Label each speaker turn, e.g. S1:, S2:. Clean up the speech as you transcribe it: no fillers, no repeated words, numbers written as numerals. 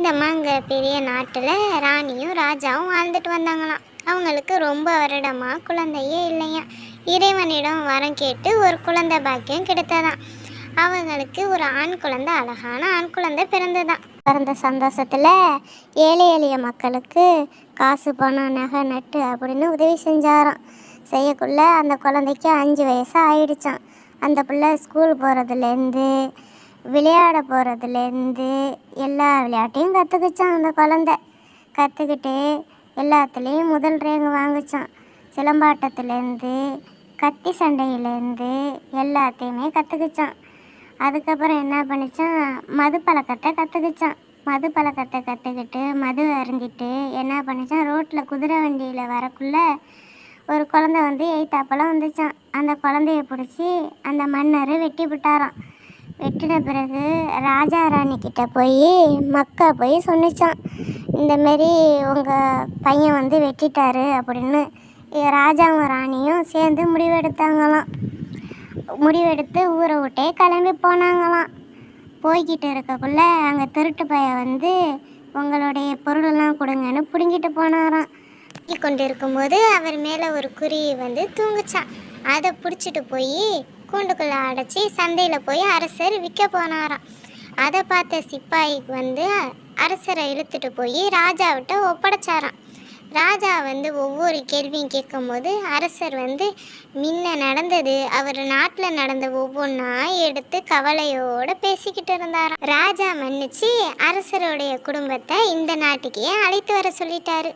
S1: இந்தம்மாங்கிற பெரிய நாட்டில் ராணியும் ராஜாவும் வாழ்ந்துட்டு வந்தாங்களாம். அவங்களுக்கு ரொம்ப வருடமாக குழந்தையே இல்லையா. இறைவனிடம் வரம் கேட்டு ஒரு குழந்தை பாக்கியம் கிடைத்ததாம். அவங்களுக்கு ஒரு ஆண் குழந்தை, அழகான ஆண் குழந்தை பிறந்ததான். பிறந்த சந்தோஷத்தில் ஏழை எளிய மக்களுக்கு காசு பணம் நகை நட்டு அப்படின்னு உதவி செஞ்சாராம். செய்யக்குள்ள அந்த குழந்தைக்கு 5 வயசு ஆயிடுச்சான். அந்த பிள்ளை ஸ்கூல் போகிறதுலேருந்து விளையாட போகிறதுலேருந்து எல்லா விளையாட்டையும் கற்றுக்குச்சான். அந்த குழந்தை கற்றுக்கிட்டு எல்லாத்துலேயும் முதல் ரேங்க் வாங்கிச்சான். சிலம்பாட்டத்துலேருந்து கத்தி சண்டையிலேருந்து எல்லாத்தையுமே கற்றுக்குச்சான். அதுக்கப்புறம் என்ன பண்ணிச்சான், மது பழக்கத்தை கற்றுக்குச்சான். மது பழக்கத்தை கற்றுக்கிட்டு மது அருந்திட்டு என்ன பண்ணிச்சான், ரோட்டில் குதிரை வண்டியில் வரக்குள்ளே ஒரு குழந்தை வந்து எய்த்தாப்பெல்லாம் வந்துச்சான். அந்த குழந்தைய பிடிச்சி அந்த மன்னர் வெட்டி விட்டாராம். வெட்டின பிறகு ராஜா ராணிக்கிட்ட போய் மக்கா போய் சொன்னிச்சான், இந்தமாரி உங்கள் பையன் வந்து வெட்டிட்டாரு அப்படின்னு. ராஜாவும் ராணியும் சேர்ந்து முடிவெடுத்தாங்களாம். முடிவெடுத்து ஊரை விட்டே கிளம்பி போனாங்களாம். போய்கிட்டு இருக்கக்குள்ள அங்கே திருட்டு பையன் வந்து உங்களுடைய பொருளெல்லாம் கொடுங்கன்னு பிடுங்கிட்டு போனாராம். கொண்டு இருக்கும்போது அவர் மேலே ஒரு குருவி வந்து தூங்குச்சான். அதை பிடிச்சிட்டு போய் கூண்டுக்குள்ளே அடைச்சி சந்தையில் போய் அரசர் விற்க போனாராம். அதை பார்த்த சிப்பாய்க்கு வந்து அரசரை இழுத்துட்டு போய் ராஜாவிட்ட ஒப்படைச்சாராம். ராஜா வந்து ஒவ்வொரு கேள்வியும் கேட்கும்போது அரசர் வந்து முன்ன நடந்தது, அவர் நாட்டில் நடந்த ஒவ்வொன்றா எடுத்து கவலையோடு பேசிக்கிட்டு இருந்தாராம். ராஜா மன்னிச்சு அரசருடைய குடும்பத்தை இந்த நாட்டுக்கே அழைத்து வர சொல்லிட்டாரு.